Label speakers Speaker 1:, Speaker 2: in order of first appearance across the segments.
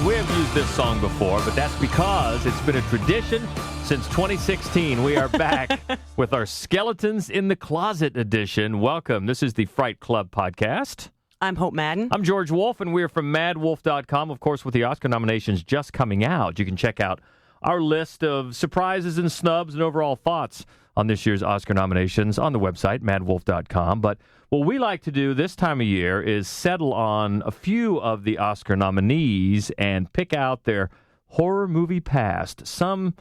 Speaker 1: We have used this song before, but that's because it's been a tradition since 2016. We are back with our Skeletons in the Closet edition. Welcome. This is the Fright Club podcast.
Speaker 2: I'm Hope Madden.
Speaker 1: I'm George Wolf, and we're from madwolf.com. Of course, with the Oscar nominations just coming out, you can check out our list of surprises and snubs and overall thoughts on this year's Oscar nominations on the website, madwolf.com. But what we like to do this time of year is settle on a few of the Oscar nominees and pick out their horror movie past. Some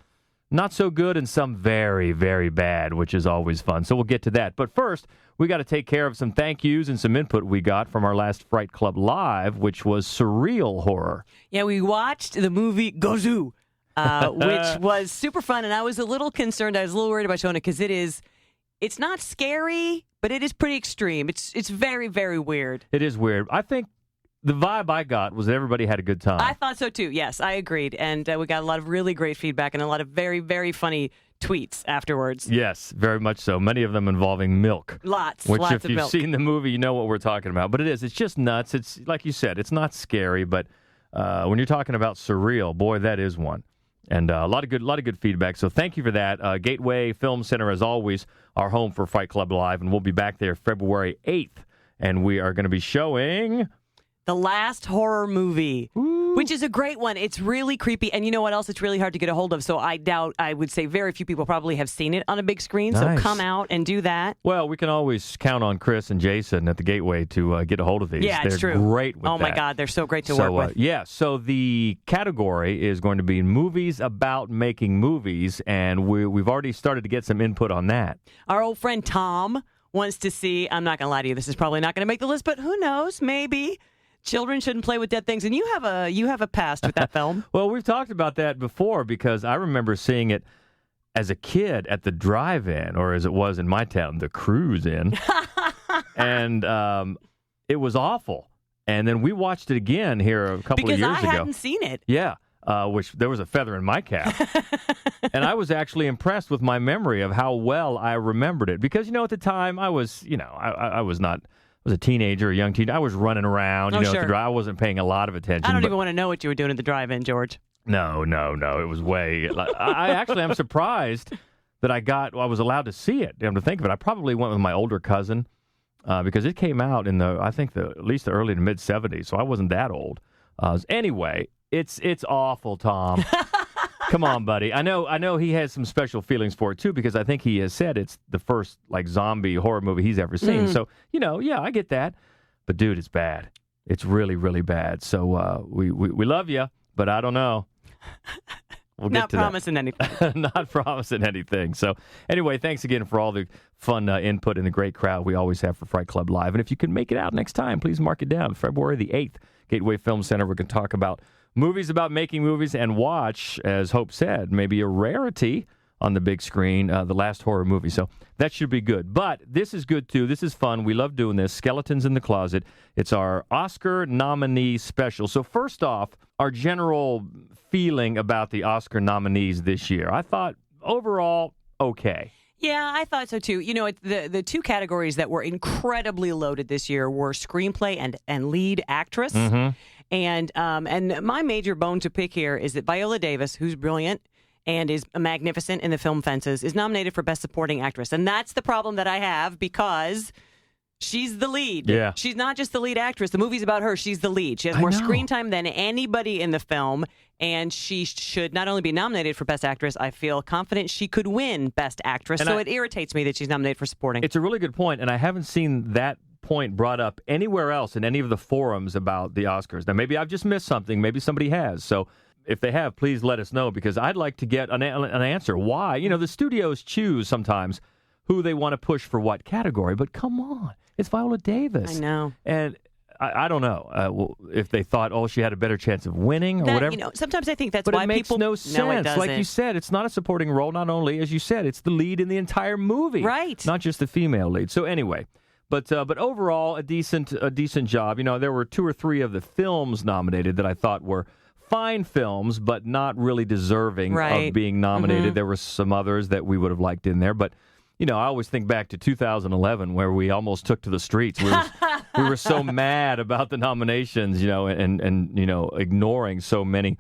Speaker 1: not so good and some very, very bad, which is always fun. So we'll get to that. But first, we got to take care of some thank yous and some input we got from our last Fright Club Live, which was surreal horror.
Speaker 2: Yeah, we watched the movie Gozoo, which was super fun, and I was a little concerned. I was a little worried about showing it because it's not scary, but it is pretty extreme. It's very, very weird.
Speaker 1: It is weird. I think the vibe I got was that everybody had a good time.
Speaker 2: I thought so, too. Yes, I agreed. And we got a lot of really great feedback and a lot of very, very funny tweets afterwards.
Speaker 1: Yes, very much so. Many of them involving milk.
Speaker 2: Lots
Speaker 1: of milk. Which, if you've
Speaker 2: milk. Seen
Speaker 1: the movie, you know what we're talking about. But it is. It's just nuts. It's, like you said, it's not scary, but when you're talking about surreal, boy, that is one. And a lot of good feedback. So thank you for that. Gateway Film Center, as always, our home for Fright Club Live, and we'll be back there February 8th. And we are going to be showing
Speaker 2: The Last Horror Movie, which is a great one. It's really creepy. And you know what else? It's really hard to get a hold of. So I would say very few people probably have seen it on a big screen.
Speaker 1: Nice.
Speaker 2: So come out and do that.
Speaker 1: Well, we can always count on Chris and Jason at the Gateway to get a hold of these.
Speaker 2: Yeah, it's
Speaker 1: They're
Speaker 2: true.
Speaker 1: Great with that.
Speaker 2: Oh, my God. They're so great to work with.
Speaker 1: Yeah. So the category is going to be movies about making movies. And we've already started to get some input on that.
Speaker 2: Our old friend Tom wants to see, I'm not going to lie to you, this is probably not going to make the list, but who knows? Maybe. Children shouldn't play with dead things, and you have a past with that film.
Speaker 1: Well, we've talked about that before because I remember seeing it as a kid at the drive-in, or as it was in my town, the cruise-in, and it was awful. And then we watched it again here a couple of years ago.
Speaker 2: Because I hadn't seen it.
Speaker 1: Yeah, which there was a feather in my cap. And I was actually impressed with my memory of how well I remembered it. Because, at the time, I was, I was a teenager, a young teen. I was running around,
Speaker 2: sure.
Speaker 1: at the drive. I wasn't paying a lot of attention.
Speaker 2: I don't even want to know what you were doing at the drive-in, George.
Speaker 1: No. It was way. I actually am surprised that I was allowed to see it. To think of it, I probably went with my older cousin because it came out in at least the early to mid '70s, so I wasn't that old. Anyway, it's awful, Tom. Come on, buddy. I know he has some special feelings for it, too, because I think he has said it's the first, zombie horror movie he's ever seen. So, yeah, I get that. But, dude, it's bad. It's really, really bad. So we love you, but I don't know. We'll get to
Speaker 2: promising anything.
Speaker 1: Not promising anything. So, anyway, thanks again for all the fun input and the great crowd we always have for Fright Club Live. And if you can make it out next time, please mark it down. February the 8th, Gateway Film Center. We're going to talk about movies about making movies and watch, as Hope said, maybe a rarity on the big screen, The Last Horror Movie. So that should be good. But this is good, too. This is fun. We love doing this. Skeletons in the Closet. It's our Oscar nominee special. So first off, our general feeling about the Oscar nominees this year. I thought overall, okay.
Speaker 2: Yeah, I thought so, too. The two categories that were incredibly loaded this year were screenplay and lead actress.
Speaker 1: Mm-hmm.
Speaker 2: And my major bone to pick here is that Viola Davis, who's brilliant and is magnificent in the film Fences, is nominated for Best Supporting Actress. And that's the problem that I have because she's the lead.
Speaker 1: Yeah.
Speaker 2: She's not just the lead actress. The movie's about her. She's the lead. She has more screen time than anybody in the film. And she should not only be nominated for Best Actress, I feel confident she could win Best Actress. And it irritates me that she's nominated for Supporting.
Speaker 1: It's a really good point, and I haven't seen that point brought up anywhere else in any of the forums about the Oscars. Now, maybe I've just missed something. Maybe somebody has. So if they have, please let us know, because I'd like to get an answer. Why? The studios choose sometimes who they want to push for what category, but come on. It's Viola Davis.
Speaker 2: I know.
Speaker 1: And I don't know if they thought, she had a better chance of winning or whatever.
Speaker 2: Sometimes I think that's
Speaker 1: but
Speaker 2: why
Speaker 1: it makes
Speaker 2: people...
Speaker 1: no sense.
Speaker 2: No, it doesn't.
Speaker 1: Like you said, it's not a supporting role. Not only, as you said, it's the lead in the entire movie.
Speaker 2: Right.
Speaker 1: Not just the female lead. So anyway... But overall, a decent job. There were 2 or 3 of the films nominated that I thought were fine films, but not really deserving of being nominated. Mm-hmm. There were some others that we would have liked in there. But, I always think back to 2011 where we almost took to the streets. we were so mad about the nominations, and ignoring so many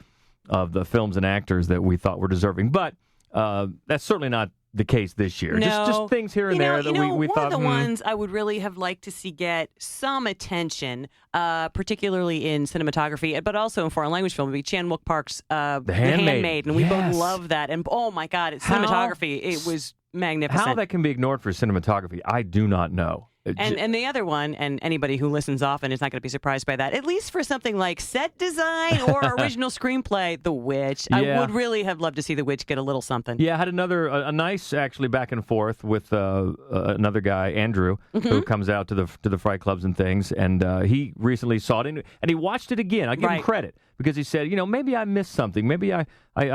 Speaker 1: of the films and actors that we thought were deserving. But that's certainly not the case this year.
Speaker 2: No.
Speaker 1: Just things here and there that we thought.
Speaker 2: One of the ones I would really have liked to see get some attention, particularly in cinematography, but also in foreign language film, would be Chan Wook Park's The Handmaid. And we both love that. And oh my God, it's cinematography. It was magnificent.
Speaker 1: How that can be ignored for cinematography, I do not know.
Speaker 2: And the other one, and anybody who listens often is not going to be surprised by that, at least for something like set design or original screenplay, The Witch. Yeah. I would really have loved to see The Witch get a little something.
Speaker 1: Yeah, I had a nice, actually, back and forth with another guy, Andrew, who comes out to the Fright Clubs and things, and he recently saw it, and he watched it again. I give him credit, because he said, maybe I missed something. Maybe I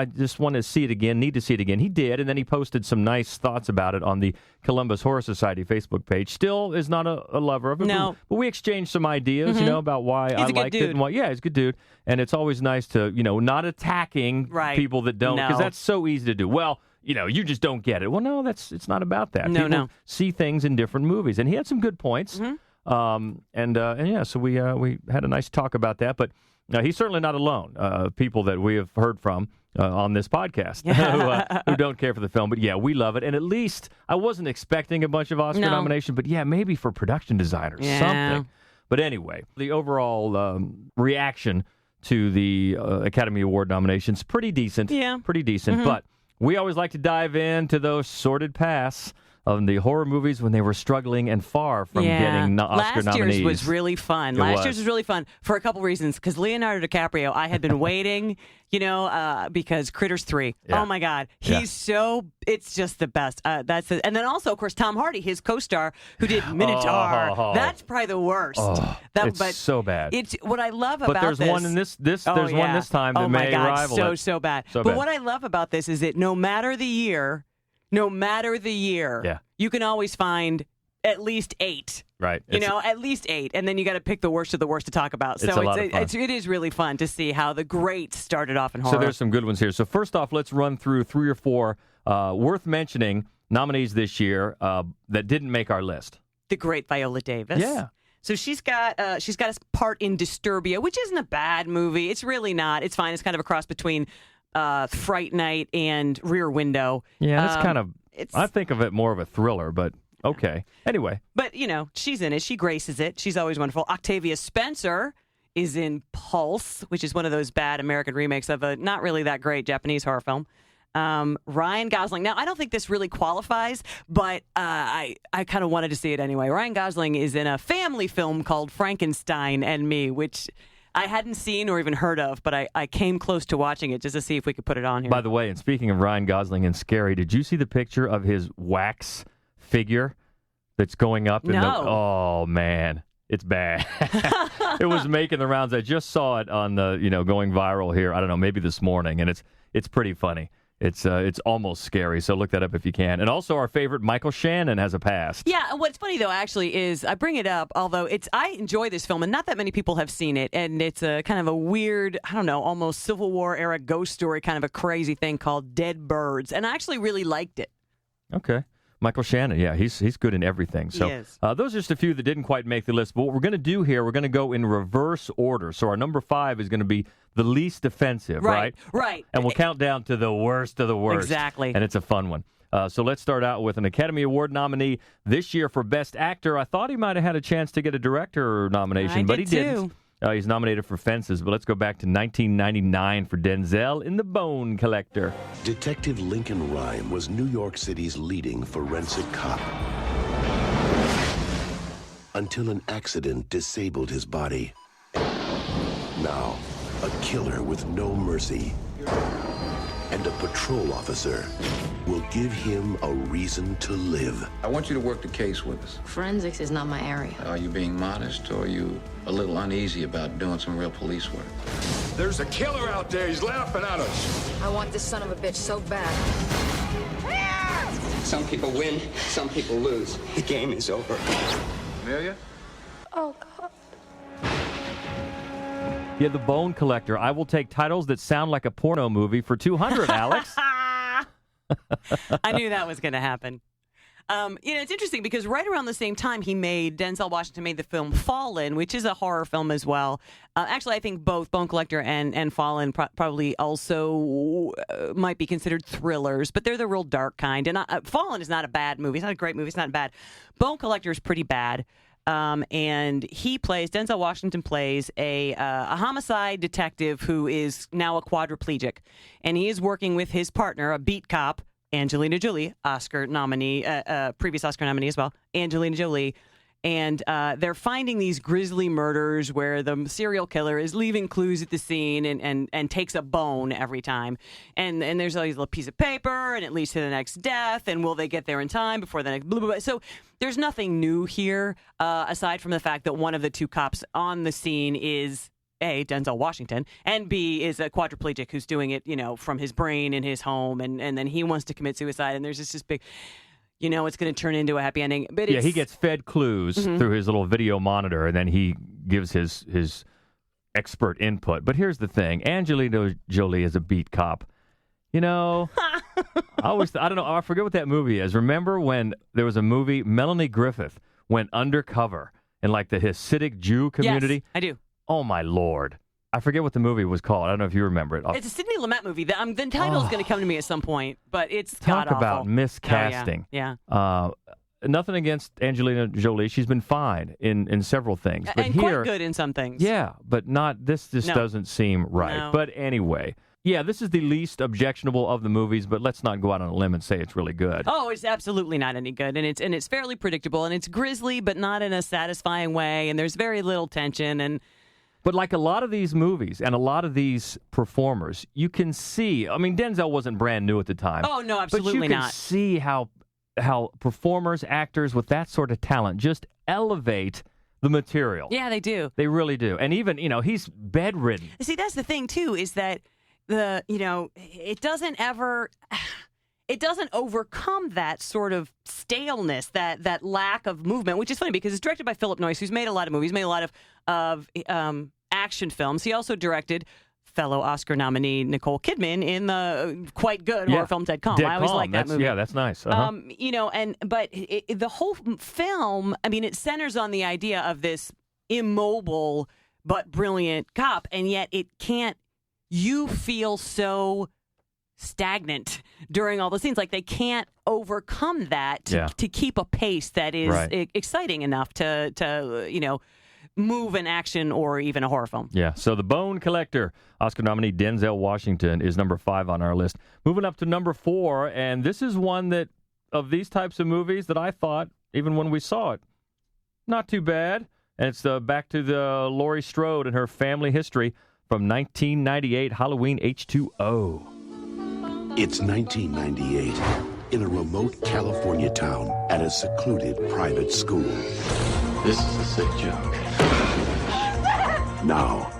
Speaker 1: just want to see it again, need to see it again. He did, and then he posted some nice thoughts about it on the Columbus Horror Society Facebook page. Still is not a lover of it, but we exchanged some ideas, about why I liked it. And why, yeah, he's a good dude. And it's always nice to, not attacking people that don't, because that's so easy to do. Well, you just don't get it. Well, no, it's not about that. People see things in different movies. And he had some good points. So we had a nice talk about that. But he's certainly not alone. People that we have heard from on this podcast who don't care for the film. But, yeah, we love it. And at least I wasn't expecting a bunch of Oscar nominations. But, yeah, maybe for production designers, something. But anyway, the overall reaction to the Academy Award nominations, pretty decent. Yeah. Pretty decent. But we always like to dive into those sordid paths of the horror movies when they were struggling and far from getting Oscar nominees.
Speaker 2: Last year's was really fun. Last year's was really fun for a couple reasons. Because Leonardo DiCaprio, I had been waiting, because Critters 3. Yeah. Oh, my God. He's it's just the best. That's it. And then also, of course, Tom Hardy, his co-star, who did Minotaur. That's probably the worst.
Speaker 1: It's so bad.
Speaker 2: It's what I love about this.
Speaker 1: But there's one in this there's one this time that may rival it.
Speaker 2: So bad. But what I love about this is that no matter the year, you can always find at least 8.
Speaker 1: Right.
Speaker 2: At least 8. And then you got to pick the worst of the worst to talk about. So it is really fun to see how the greats started off in horror.
Speaker 1: So there's some good ones here. So first off, let's run through 3 or 4 worth mentioning nominees this year that didn't make our list.
Speaker 2: The great Viola Davis.
Speaker 1: Yeah.
Speaker 2: So she's got a part in Disturbia, which isn't a bad movie. It's really not. It's fine. It's kind of a cross between Fright Night and Rear Window.
Speaker 1: Yeah, it's kind of, I think of it more of a thriller, but okay. Anyway.
Speaker 2: But, she's in it. She graces it. She's always wonderful. Octavia Spencer is in Pulse, which is one of those bad American remakes of a not really that great Japanese horror film. Ryan Gosling. Now, I don't think this really qualifies, but I kind of wanted to see it anyway. Ryan Gosling is in a family film called Frankenstein and Me, which I hadn't seen or even heard of, but I came close to watching it just to see if we could put it on here.
Speaker 1: By the way, and speaking of Ryan Gosling and scary, did you see the picture of his wax figure that's going up? Oh, man. It's bad. It was making the rounds. I just saw it on the, going viral here. I don't know, maybe this morning, and it's pretty funny. It's almost scary, so look that up if you can. And also our favorite, Michael Shannon, has a past.
Speaker 2: Yeah, and what's funny, though, actually, is I bring it up, although I enjoy this film, and not that many people have seen it, and it's a kind of a weird, I don't know, almost Civil War-era ghost story, kind of a crazy thing called Dead Birds, and I actually really liked it.
Speaker 1: Okay. Michael Shannon, yeah, he's good in everything. So those are just a few that didn't quite make the list. But what we're going to do here, we're going to go in reverse order. So our number 5 is going to be the least offensive, right?
Speaker 2: Right.
Speaker 1: And we'll count down to the worst of the worst.
Speaker 2: Exactly.
Speaker 1: And it's a fun one. So let's start out with an Academy Award nominee this year for Best Actor. I thought he might have had a chance to get a director nomination, but he didn't. He's nominated for Fences, but let's go back to 1999 for Denzel in The Bone Collector.
Speaker 3: Detective Lincoln Rhyme was New York City's leading forensic cop. Until an accident disabled his body. Now, a killer with no mercy and a patrol officer will give him a reason to live.
Speaker 4: I want you to work the case with us.
Speaker 5: Forensics is not my area.
Speaker 4: Are you being modest, or are you a little uneasy about doing some real police work?
Speaker 6: There's a killer out there. He's laughing at us.
Speaker 5: I want this son of a bitch so bad.
Speaker 7: Some people win, some people lose. The game is over.
Speaker 4: Amelia?
Speaker 5: Oh, God.
Speaker 1: Yeah, The Bone Collector. I will take titles that sound like a porno movie for $200, Alex.
Speaker 2: I knew that was going to happen. It's interesting because right around the same time Denzel Washington made the film Fallen, which is a horror film as well. Actually, I think both Bone Collector and Fallen probably also might be considered thrillers, but they're the real dark kind. And Fallen is not a bad movie. It's not a great movie. It's not bad. Bone Collector is pretty bad. And Denzel Washington plays a homicide detective who is now a quadriplegic. And he is working with his partner, a beat cop, Angelina Jolie, Oscar nominee, previous Oscar nominee as well, Angelina Jolie. And they're finding these grisly murders where the serial killer is leaving clues at the scene and takes a bone every time. And there's always a little piece of paper, and it leads to the next death. And will they get there in time before the next blah, blah, blah. So there's nothing new here, aside from the fact that one of the two cops on the scene is A, Denzel Washington, and B, is a quadriplegic who's doing it, from his brain in his home. And then he wants to commit suicide. And there's this big... it's going to turn into a happy ending. But
Speaker 1: he gets fed clues through his little video monitor, and then he gives his expert input. But here's the thing. Angelina Jolie is a beat cop. I don't know. I forget what that movie is. Remember when there was a movie, Melanie Griffith went undercover in like the Hasidic Jew community?
Speaker 2: Yes, I do.
Speaker 1: Oh, my Lord. I forget what the movie was called. I don't know if you remember it.
Speaker 2: It's a Sidney Lumet movie. The title is going to come to me at some point, but it's
Speaker 1: Talk about miscasting.
Speaker 2: Oh, yeah.
Speaker 1: Nothing against Angelina Jolie. She's been fine in several things. But
Speaker 2: and
Speaker 1: here,
Speaker 2: quite good in some things.
Speaker 1: Yeah, but not this. This doesn't seem right.
Speaker 2: No.
Speaker 1: But anyway, this is the least objectionable of the movies, but let's not go out on a limb and say it's really good.
Speaker 2: Oh, it's absolutely not any good. And it's fairly predictable, and it's grisly, but not in a satisfying way, and there's very little tension.
Speaker 1: But like a lot of these movies and a lot of these performers, you can see, Denzel wasn't brand new at the time.
Speaker 2: Oh, no, absolutely
Speaker 1: not. But you can
Speaker 2: not.
Speaker 1: see how performers, actors with that sort of talent just elevate the material.
Speaker 2: Yeah, they do.
Speaker 1: They really do. And even, he's bedridden.
Speaker 2: See, that's the thing, too, is that it doesn't overcome that sort of staleness, that lack of movement, which is funny because it's directed by Philip Noyce, who's made a lot of movies, made a lot of action films. He also directed fellow Oscar nominee Nicole Kidman in the quite good horror film Dead Calm. I always like that movie.
Speaker 1: Yeah, that's nice. Uh-huh.
Speaker 2: But the whole film, it centers on the idea of this immobile but brilliant cop, and yet it can't. You feel so stagnant during all the scenes, like they can't overcome that to keep a pace that is exciting enough to move an action or even a horror film.
Speaker 1: Yeah, so The Bone Collector, Oscar nominee Denzel Washington, is number 5 on our list. Moving up to number 4, and this is one that, of these types of movies, that I thought, even when we saw it, not too bad. And it's back to the Laurie Strode and her family history from 1998, Halloween H2O.
Speaker 3: It's 1998 in a remote California town at a secluded private school.
Speaker 4: This is a sick joke.
Speaker 3: Now,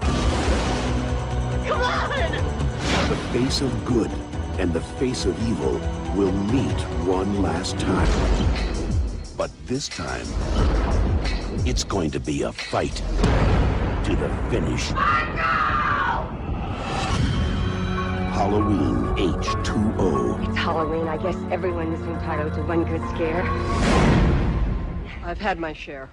Speaker 5: Come on!
Speaker 3: the face of good and the face of evil will meet one last time. But this time, it's going to be a fight to the finish. Halloween H2O.
Speaker 5: It's Halloween. I guess everyone is entitled to one good scare. I've had my share.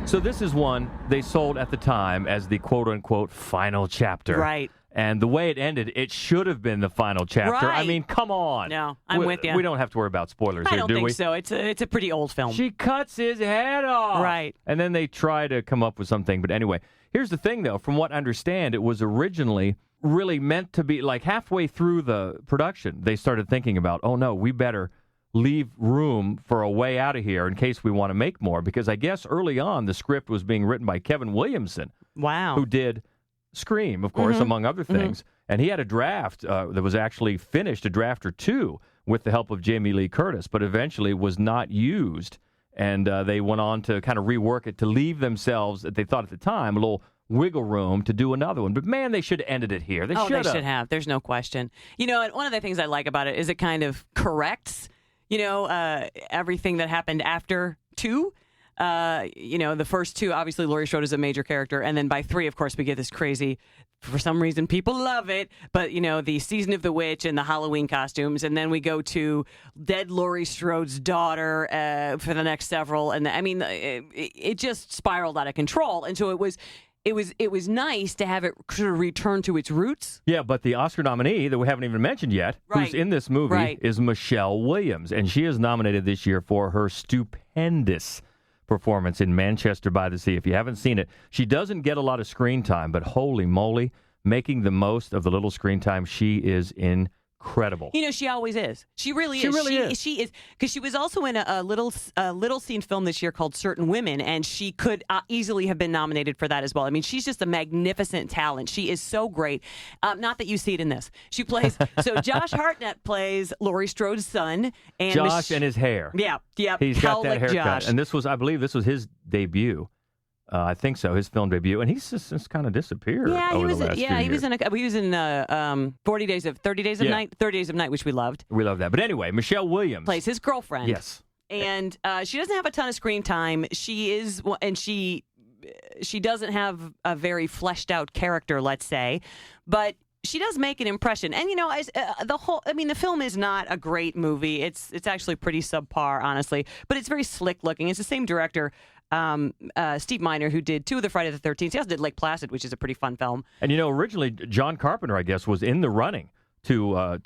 Speaker 1: So this is one they sold at the time as the quote-unquote final chapter.
Speaker 2: Right.
Speaker 1: And the way it ended, it should have been the final chapter.
Speaker 2: Right.
Speaker 1: Come on.
Speaker 2: No, I'm with you.
Speaker 1: We don't have to worry about spoilers
Speaker 2: I
Speaker 1: here,
Speaker 2: don't
Speaker 1: do
Speaker 2: think
Speaker 1: we?
Speaker 2: so. It's a pretty old film.
Speaker 1: She cuts his head off.
Speaker 2: Right.
Speaker 1: And then they try to come up with something. But anyway, here's the thing, though. From what I understand, it was originally really meant to be like halfway through the production. They started thinking about, oh, no, we better leave room for a way out of here in case we want to make more. Because I guess early on, the script was being written by Kevin Williamson.
Speaker 2: Wow.
Speaker 1: Who did Scream, of course, among other things. And he had a draft that was actually finished, a draft or two, with the help of Jamie Lee Curtis, but eventually was not used. And they went on to kind of rework it to leave themselves, they thought at the time, a little wiggle room to do another one. But, man, they should have ended it here. They should
Speaker 2: have. There's no question. And one of the things I like about it is it kind of corrects, everything that happened after 2. The first two, obviously, Laurie Strode is a major character. And then by 3, of course, we get this crazy, for some reason, people love it. But, the Season of the Witch and the Halloween costumes. And then we go to dead Laurie Strode's daughter for the next several. And it just spiraled out of control. And so it was nice to have it sort of return to its roots.
Speaker 1: Yeah, but the Oscar nominee that we haven't even mentioned yet, who's in this movie, is Michelle Williams. And she is nominated this year for her stupendous performance in Manchester by the Sea. If you haven't seen it, she doesn't get a lot of screen time, but holy moly, making the most of the little screen time, she is incredible.
Speaker 2: She always is. She really is. She is, because she was also in a little scene film this year called Certain Women, and she could easily have been nominated for that as well. I mean, she's just a magnificent talent. She is so great. Not that you see it in this. She plays, so Josh Hartnett plays Laurie Strode's son. And
Speaker 1: Josh and his hair.
Speaker 2: Yeah.
Speaker 1: He's got that haircut.
Speaker 2: Josh.
Speaker 1: And I believe this was his debut. I think so, his film debut, and he's just kind of disappeared.
Speaker 2: Yeah,
Speaker 1: over the last few years.
Speaker 2: he was in 30 Days of Night, which we loved.
Speaker 1: We love that. But anyway, Michelle Williams
Speaker 2: plays his girlfriend.
Speaker 1: Yes,
Speaker 2: and she doesn't have a ton of screen time. She doesn't have a very fleshed out character, let's say, but she does make an impression. And the film is not a great movie. It's actually pretty subpar, honestly, but it's very slick looking. It's the same director, Steve Miner, who did 2 of the Friday the 13th. He also did Lake Placid, which is a pretty fun film.
Speaker 1: And originally John Carpenter, I guess, was in the running to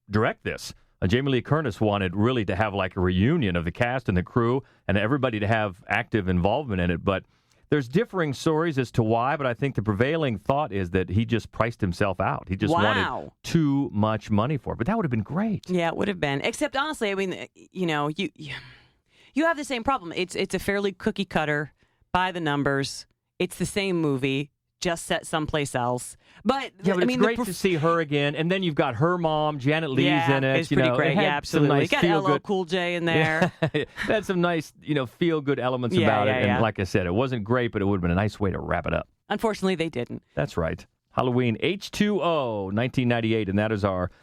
Speaker 1: direct this. Jamie Lee Curtis wanted really to have like a reunion of the cast and the crew and everybody to have active involvement in it. But there's differing stories as to why, but I think the prevailing thought is that he just priced himself out. He just wanted too much money for it. But that would have been great.
Speaker 2: Yeah, it would have been. Except, honestly, I mean, you have the same problem. It's a fairly cookie cutter, by the numbers. It's the same movie, just set someplace else. But
Speaker 1: it's great to see her again. And then you've got her mom, Janet Leigh's in it.
Speaker 2: It's pretty great. Yeah, absolutely. Nice got LL Cool J in there.
Speaker 1: That's some nice, feel good elements about it. And like I said, it wasn't great, but it would have been a nice way to wrap it up.
Speaker 2: Unfortunately, they didn't.
Speaker 1: That's right. Halloween H2O 1998, and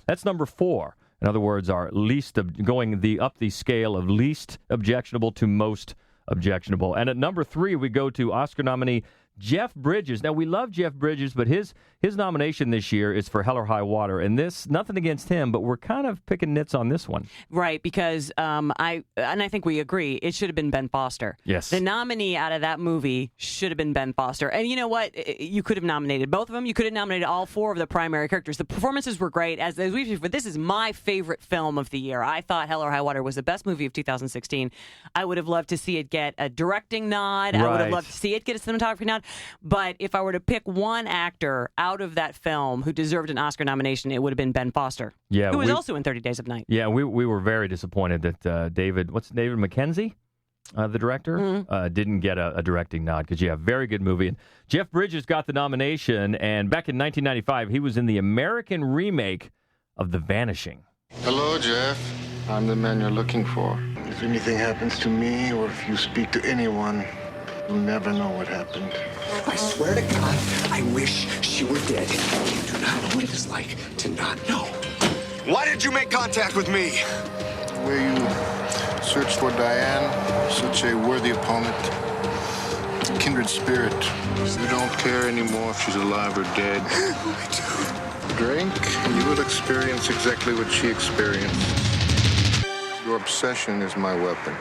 Speaker 1: that's number 4. In other words, our least going up the scale of least objectionable to most objectionable. And at number 3, we go to Oscar nominee Jeff Bridges. Now, we love Jeff Bridges, but his nomination this year is for Hell or High Water. And this, nothing against him, but we're kind of picking nits on this one.
Speaker 2: Right, because I think we agree, it should have been Ben Foster.
Speaker 1: Yes.
Speaker 2: The nominee out of that movie should have been Ben Foster. And you know what? You could have nominated both of them. You could have nominated all 4 of the primary characters. The performances were great. As we've said, but this is my favorite film of the year. I thought Hell or High Water was the best movie of 2016. I would have loved to see it get a directing nod.
Speaker 1: Right.
Speaker 2: I would have loved to see it get a cinematography nod. But if I were to pick one actor out of that film who deserved an Oscar nomination, it would have been Ben Foster, who was also in 30 Days of Night.
Speaker 1: Yeah, we were very disappointed that David Mackenzie, the director, didn't get a directing nod because, very good movie. And Jeff Bridges got the nomination, and back in 1995, he was in the American remake of The Vanishing.
Speaker 8: Hello, Jeff. I'm the man you're looking for. If anything happens to me or if you speak to anyone, you'll never know what happened.
Speaker 7: I swear to God, I wish she were dead. You do not know what it is like to not know. Why did you make contact with me?
Speaker 8: Where you searched for Diane, such a worthy opponent, a kindred spirit. You don't care anymore if she's alive or dead.
Speaker 7: I do.
Speaker 8: Drink, and you will experience exactly what she experienced. Your obsession is my weapon.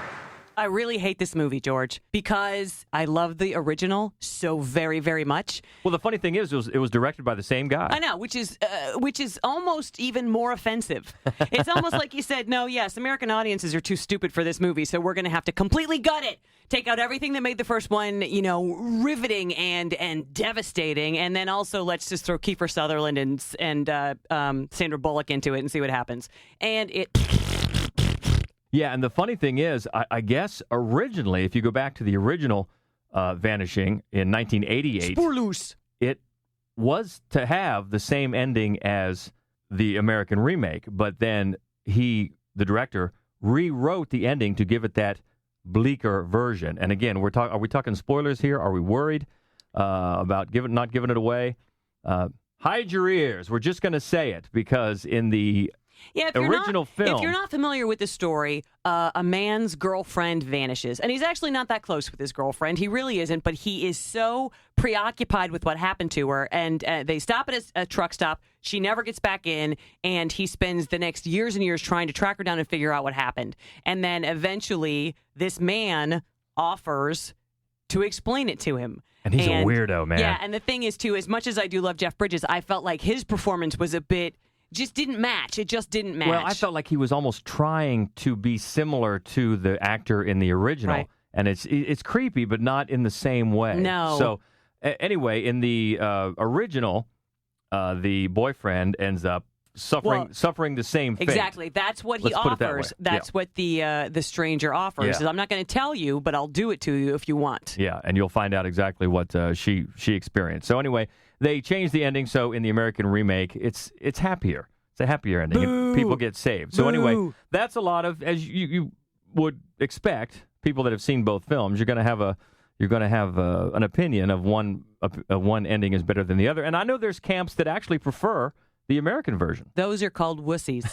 Speaker 2: I really hate this movie, George, because I love the original so very, very much.
Speaker 1: Well, the funny thing is, it was directed by the same guy.
Speaker 2: I know, which is almost even more offensive. It's almost like you said, no, yes, American audiences are too stupid for this movie, so we're going to have to completely gut it. Take out everything that made the first one, riveting and devastating, and then also let's just throw Kiefer Sutherland and Sandra Bullock into it and see what happens. And it...
Speaker 1: Yeah, and the funny thing is, I guess originally, if you go back to the original Vanishing in 1988,
Speaker 2: Spoorloos.
Speaker 1: It was to have the same ending as the American remake, but then the director, rewrote the ending to give it that bleaker version. And again, are we talking spoilers here? Are we worried about not giving it away? Hide your ears. We're just going to say it because in the
Speaker 2: Yeah,
Speaker 1: original film.
Speaker 2: If you're not familiar with the story, a man's girlfriend vanishes. And he's actually not that close with his girlfriend. He really isn't, but he is so preoccupied with what happened to her. And they stop at a truck stop. She never gets back in. And he spends the next years and years trying to track her down and figure out what happened. And then eventually, this man offers to explain it to him.
Speaker 1: And he's a weirdo, man.
Speaker 2: Yeah, and the thing is, too, as much as I do love Jeff Bridges, I felt like his performance was a bit... just didn't match. It just didn't match.
Speaker 1: Well, I felt like he was almost trying to be similar to the actor in the original.
Speaker 2: Right.
Speaker 1: And it's creepy, but not in the same way.
Speaker 2: No.
Speaker 1: So, anyway, in the original, the boyfriend ends up suffering the same fate.
Speaker 2: Exactly. That's what he
Speaker 1: Let's put it that
Speaker 2: offers.
Speaker 1: way.
Speaker 2: That's what the stranger offers.
Speaker 1: Yeah.
Speaker 2: I'm not going to tell you, but I'll do it to you if you want.
Speaker 1: Yeah, and you'll find out exactly what she experienced. So anyway, they changed the ending. So in the American remake, it's happier. It's a happier ending.
Speaker 2: Boo.
Speaker 1: People get saved. So
Speaker 2: Boo.
Speaker 1: Anyway, that's a lot of, as you would expect, people that have seen both films. You're going to have an opinion of one ending is better than the other. And I know there's camps that actually prefer the American version.
Speaker 2: Those are called wussies.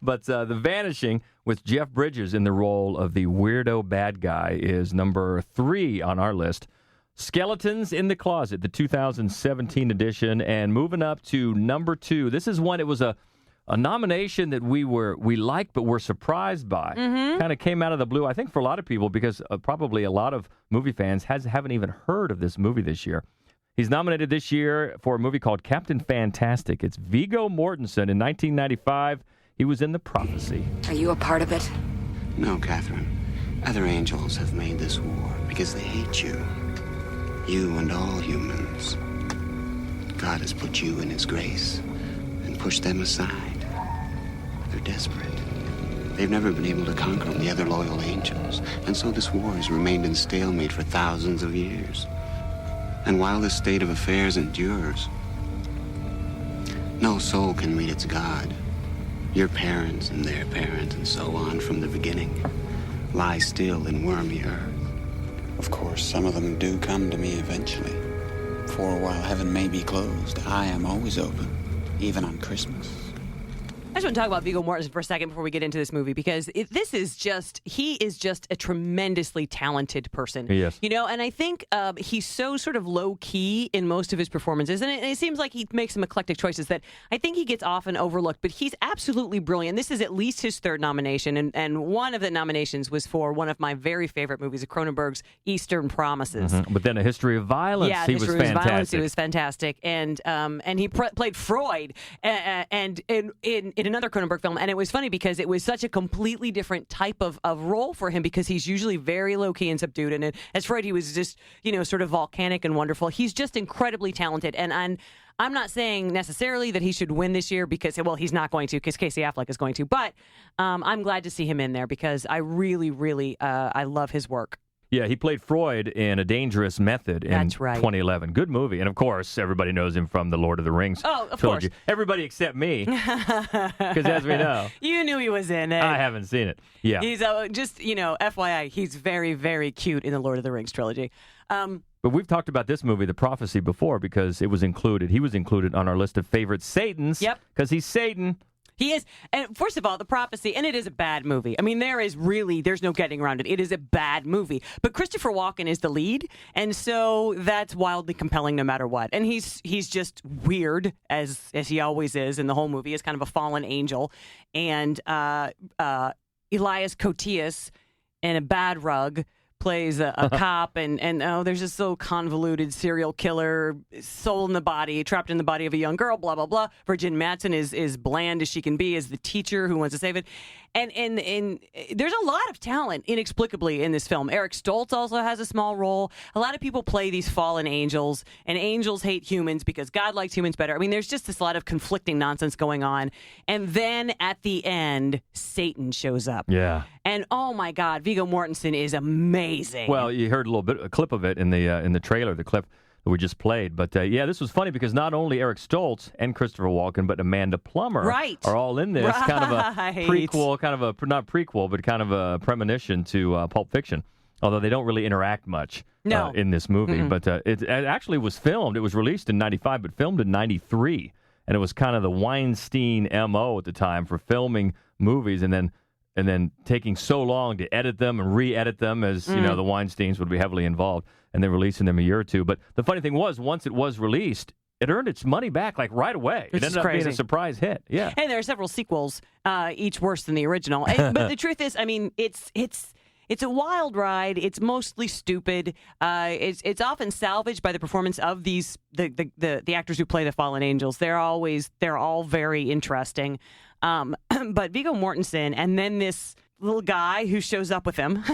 Speaker 1: But The Vanishing, with Jeff Bridges in the role of the weirdo bad guy, is number 3 on our list. Skeletons in the Closet, the 2017 edition, and moving up to number 2. This is one, it was a nomination that we liked but were surprised by.
Speaker 2: Mm-hmm.
Speaker 1: Kind of came out of the blue, I think, for a lot of people, because probably a lot of movie fans haven't even heard of this movie this year. He's nominated this year for a movie called Captain Fantastic. It's Viggo Mortensen. In 1995, he was in The Prophecy.
Speaker 5: Are you a part of it?
Speaker 9: No, Catherine. Other angels have made this war because they hate you. You and all humans. God has put you in his grace and pushed them aside. They're desperate. They've never been able to conquer the other loyal angels, and so this war has remained in stalemate for thousands of years. And while this state of affairs endures, no soul can meet its God. Your parents and their parents and so on from the beginning lie still in wormy earth.
Speaker 4: Of course, some of them do come to me eventually. For while heaven may be closed, I am always open, even on Christmas.
Speaker 2: I just want to talk about Viggo Mortensen for a second before we get into this movie, because he is just a tremendously talented person.
Speaker 1: Yes.
Speaker 2: You know, and I think he's so sort of low-key in most of his performances, and it seems like he makes some eclectic choices that I think he gets often overlooked, but he's absolutely brilliant. This is at least his 3rd nomination, and one of the nominations was for one of my very favorite movies, Cronenberg's Eastern Promises.
Speaker 1: Mm-hmm. But then A History of Violence,
Speaker 2: yeah,
Speaker 1: he was
Speaker 2: History of
Speaker 1: fantastic.
Speaker 2: Violence, he was fantastic, and he played Freud, and in another Cronenberg film, and it was funny because it was such a completely different type of role for him, because he's usually very low-key and subdued, and as Freud, he was just, sort of volcanic and wonderful. He's just incredibly talented, and I'm not saying necessarily that he should win this year because, well, he's not going to, because Casey Affleck is going to, but I'm glad to see him in there because I really, really, I love his work.
Speaker 1: Yeah, he played Freud in A Dangerous Method in 2011. Good movie. And, of course, everybody knows him from the Lord of the Rings trilogy.
Speaker 2: Course.
Speaker 1: Everybody except me, because as we know.
Speaker 2: You knew he was in it.
Speaker 1: I haven't seen it. Yeah.
Speaker 2: He's just, FYI, he's very, very cute in the Lord of the Rings trilogy.
Speaker 1: But we've talked about this movie, The Prophecy, before because he was included on our list of favorite Satans.
Speaker 2: Yep.
Speaker 1: Because he's Satan.
Speaker 2: He is. And first of all, The Prophecy, and it is a bad movie. I mean, there's no getting around it. It is a bad movie. But Christopher Walken is the lead, and so that's wildly compelling no matter what. And he's just weird, as he always is in the whole movie, as kind of a fallen angel. And Elias Koteas in a bad rug plays a cop, and there's just so convoluted serial killer, soul in the body, trapped in the body of a young girl, blah, blah, blah. Virgin Madsen is bland as she can be as the teacher who wants to save it. And there's a lot of talent, inexplicably, in this film. Eric Stoltz also has a small role. A lot of people play these fallen angels, and angels hate humans because God likes humans better. I mean, there's just this lot of conflicting nonsense going on. And then at the end, Satan shows up.
Speaker 1: Yeah.
Speaker 2: And oh my God, Viggo Mortensen is amazing.
Speaker 1: Well, you heard a clip of it in the trailer, the clip that we just played. But this was funny because not only Eric Stoltz and Christopher Walken, but Amanda Plummer are all in this. Kind of a prequel, not prequel, but kind of a premonition to Pulp Fiction. Although they don't really interact much in this movie. Mm-hmm. But it actually was filmed. It was released in 95, but filmed in 93. and it was kind of the Weinstein MO at the time for filming movies and then taking so long to edit them and re-edit them, as you know, the Weinsteins would be heavily involved, and then releasing them a year or two. But the funny thing was, once it was released, it earned its money back like right away. It ended up being a surprise hit. Yeah.
Speaker 2: And there are several sequels, each worse than the original. But the truth is, I mean, it's a wild ride. It's mostly stupid. It's often salvaged by the performance of the actors who play the fallen angels. They're all very interesting. But Viggo Mortensen and then this little guy who shows up with him,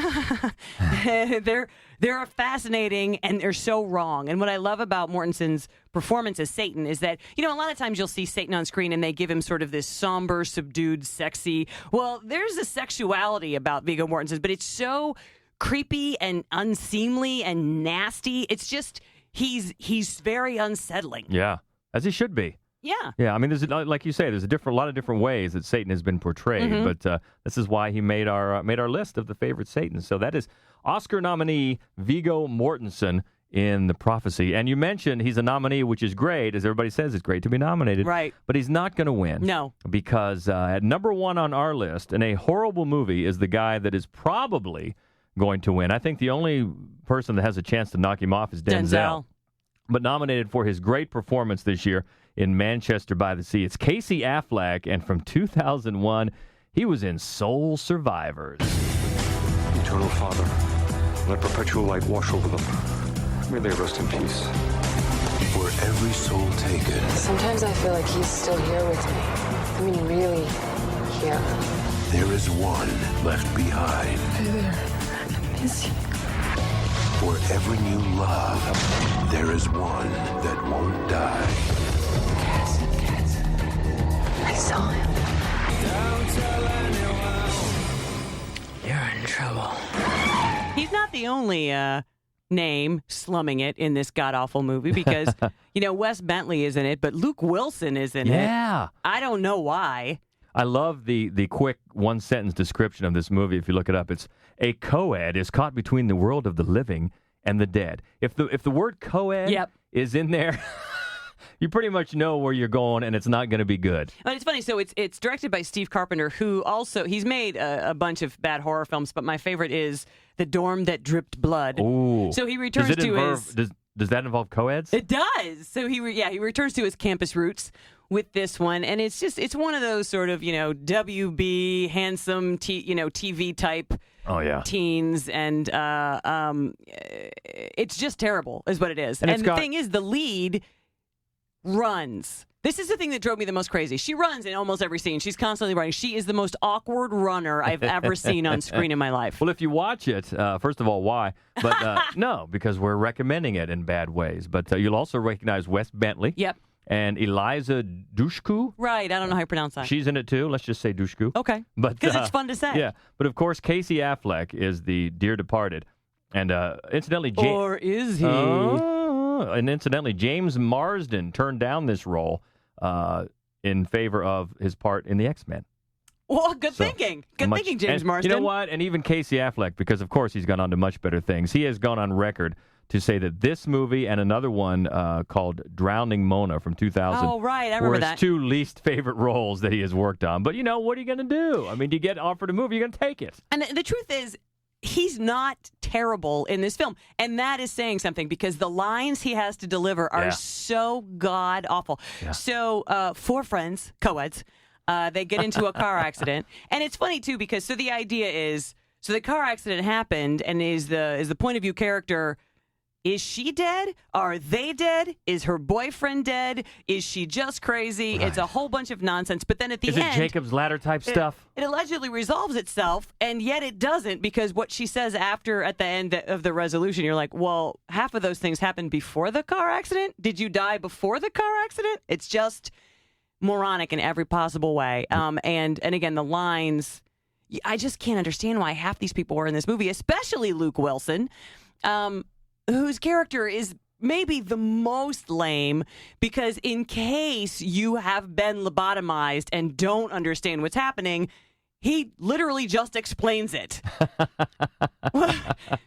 Speaker 2: they're fascinating and they're so wrong. And what I love about Mortensen's performance as Satan is that, you know, a lot of times you'll see Satan on screen and they give him sort of this somber, subdued, sexy. Well, there's a sexuality about Viggo Mortensen, but it's so creepy and unseemly and nasty. It's just, he's very unsettling.
Speaker 1: Yeah, as he should be.
Speaker 2: Yeah.
Speaker 1: Yeah, I mean, there's, like you say, there's a lot of different ways that Satan has been portrayed, but this is why he made our list of the favorite Satans. So that is Oscar nominee Viggo Mortensen in The Prophecy. And you mentioned he's a nominee, which is great, as everybody says it's great to be nominated.
Speaker 2: Right.
Speaker 1: But he's not going to win.
Speaker 2: No.
Speaker 1: Because at number one on our list, in a horrible movie, is the guy that is probably going to win. I think the only person that has a chance to knock him off is Denzel. But nominated for his great performance this year in Manchester by the Sea. It's Casey Affleck, and from 2001, he was in Soul Survivors.
Speaker 6: Eternal Father, let perpetual light wash over them. May they rest in peace.
Speaker 3: For every soul taken,
Speaker 5: Sometimes I feel like he's still here with me. I mean, really here.
Speaker 3: there is one left behind.
Speaker 5: Hey there. I miss you.
Speaker 3: For every new love, there is one that won't die.
Speaker 5: Cats. I saw him. You're in trouble.
Speaker 2: He's not the only name slumming it in this god-awful movie because, you know, Wes Bentley is in it, but Luke Wilson is in it.
Speaker 1: Yeah.
Speaker 2: I don't know why.
Speaker 1: I love the quick one-sentence description of this movie. If you look it up, it's a co-ed is caught between the world of the living and the dead. If the word co-ed is in there, you pretty much know where you're going, and it's not going to be good.
Speaker 2: But it's funny. So it's directed by Steve Carpenter, who also he's made a bunch of bad horror films, but my favorite is The Dorm That Dripped Blood.
Speaker 1: Ooh.
Speaker 2: So he returns to his.
Speaker 1: Does that involve co-eds?
Speaker 2: It does. So he returns to his campus roots with this one, and it's one of those sort of, you know, WB handsome TV type teens, and it's just terrible is what it is. And the thing is, the lead runs. This is the thing that drove me the most crazy. She runs in almost every scene. She's constantly running. She is the most awkward runner I've ever seen on screen in my life.
Speaker 1: Well, if you watch it, first of all, why? But no, because we're recommending it in bad ways. But you'll also recognize Wes Bentley.
Speaker 2: Yep.
Speaker 1: And Eliza Dushku.
Speaker 2: Right. I don't know how you pronounce that.
Speaker 1: She's in it, too. Let's just say Dushku.
Speaker 2: Okay.
Speaker 1: Because
Speaker 2: it's fun to say.
Speaker 1: Yeah. But, of course, Casey Affleck is the dear departed. And incidentally...
Speaker 2: Or is he?
Speaker 1: And incidentally, James Marsden turned down this role in favor of his part in the X-Men.
Speaker 2: Well, good thinking. Good thinking, James Marsden.
Speaker 1: You know what? And even Casey Affleck, because, of course, he's gone on to much better things. He has gone on record to say that this movie and another one called Drowning Mona from 2000
Speaker 2: I remember
Speaker 1: were his
Speaker 2: that.
Speaker 1: two least favorite roles that he has worked on. But, you know, what are you going to do? I mean, you get offered a movie, you're going to take it.
Speaker 2: And the truth is, he's not terrible in this film. And that is saying something because the lines he has to deliver are so god-awful. Yeah. So 4 friends, co-eds, they get into a car accident. And it's funny, too, because so the idea is, so the car accident happened, and is the point of view character... Is she dead? Are they dead? Is her boyfriend dead? Is she just crazy? Right. It's a whole bunch of nonsense. But then at the end...
Speaker 1: Is it Jacob's Ladder type stuff?
Speaker 2: It allegedly resolves itself, and yet it doesn't, because what she says at the end of the resolution, you're like, well, half of those things happened before the car accident? Did you die before the car accident? It's just moronic in every possible way. And again, the lines... I just can't understand why half these people were in this movie, especially Luke Wilson. Whose character is maybe the most lame, because in case you have been lobotomized and don't understand what's happening, he literally just explains it.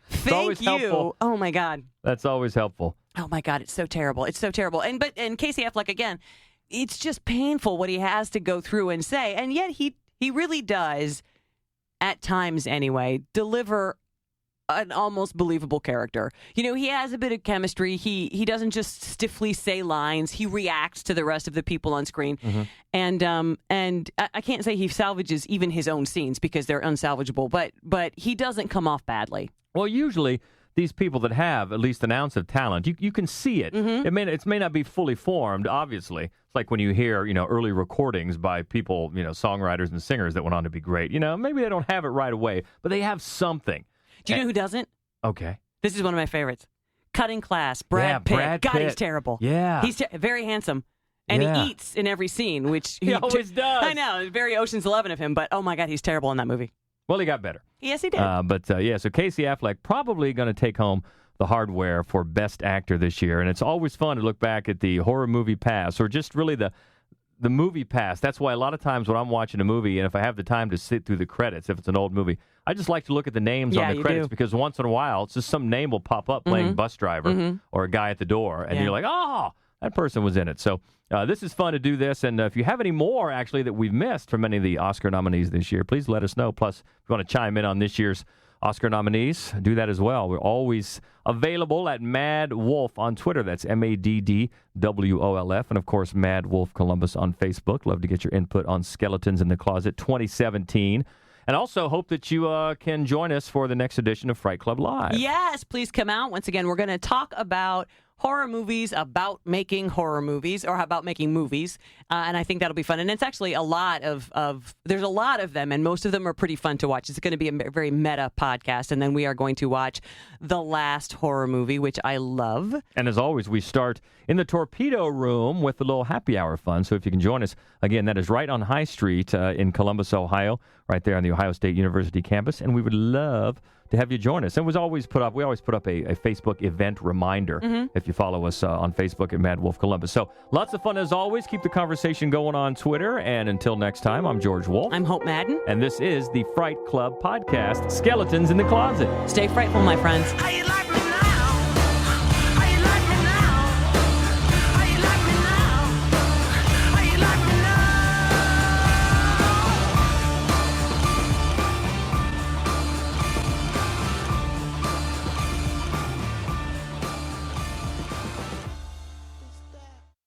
Speaker 2: Thank you.
Speaker 1: Helpful.
Speaker 2: Oh, my God.
Speaker 1: That's always helpful.
Speaker 2: Oh, my God. It's so terrible. It's so terrible. And Casey Affleck, again, it's just painful what he has to go through and say. And yet he really does, at times anyway, deliver an almost believable character. You know, he has a bit of chemistry. He doesn't just stiffly say lines. He reacts to the rest of the people on screen.
Speaker 1: Mm-hmm.
Speaker 2: And I can't say he salvages even his own scenes because they're unsalvageable, but he doesn't come off badly.
Speaker 1: Well, usually these people that have at least an ounce of talent, you can see it.
Speaker 2: Mm-hmm.
Speaker 1: It may not be fully formed, obviously. It's like when you hear, early recordings by people, songwriters and singers that went on to be great. Maybe they don't have it right away, but they have something.
Speaker 2: Do you know who doesn't?
Speaker 1: Okay.
Speaker 2: This is one of my favorites. Cutting Class, Brad Pitt.
Speaker 1: Brad
Speaker 2: God,
Speaker 1: Pitt.
Speaker 2: he's terrible.
Speaker 1: Yeah.
Speaker 2: He's very handsome. And he eats in every scene, which
Speaker 1: he always does.
Speaker 2: I know. Very Ocean's 11 of him, but oh my God, he's terrible in that movie.
Speaker 1: Well, he got better.
Speaker 2: Yes, he did.
Speaker 1: So Casey Affleck probably going to take home the hardware for Best Actor this year. And it's always fun to look back at the horror movie past, or just really the movie past. That's why a lot of times when I'm watching a movie, and if I have the time to sit through the credits, if it's an old movie, I just like to look at the names on the credits because once in a while, it's just some name will pop up playing bus driver or a guy at the door, and you're like, oh, that person was in it. So this is fun to do this, and if you have any more, actually, that we've missed from any of the Oscar nominees this year, please let us know. Plus, if you want to chime in on this year's Oscar nominees, do that as well. We're always available at Mad Wolf on Twitter. That's MADDWOLF. And, of course, Mad Wolf Columbus on Facebook. Love to get your input on Skeletons in the Closet 2017. And also hope that you can join us for the next edition of Fright Club Live.
Speaker 2: Yes, please come out. Once again, we're going to talk about horror movies, about making horror movies, or about making movies. And I think that'll be fun. And it's actually a lot there's a lot of them, and most of them are pretty fun to watch. It's going to be a very meta podcast. And then we are going to watch the last horror movie, which I love.
Speaker 1: And as always, we start in the Torpedo Room with a little happy hour fun. So if you can join us, again, that is right on High Street in Columbus, Ohio, right there on the Ohio State University campus. And we would love to have you join us. And we always put up a Facebook event reminder if you follow us on Facebook at Mad Wolf Columbus. So lots of fun as always. Keep the conversation going on Twitter. And until next time, I'm George Wolf.
Speaker 2: I'm Hope Madden.
Speaker 1: And this is the Fright Club podcast, Skeletons in the Closet.
Speaker 2: Stay frightful, my friends.
Speaker 7: How you like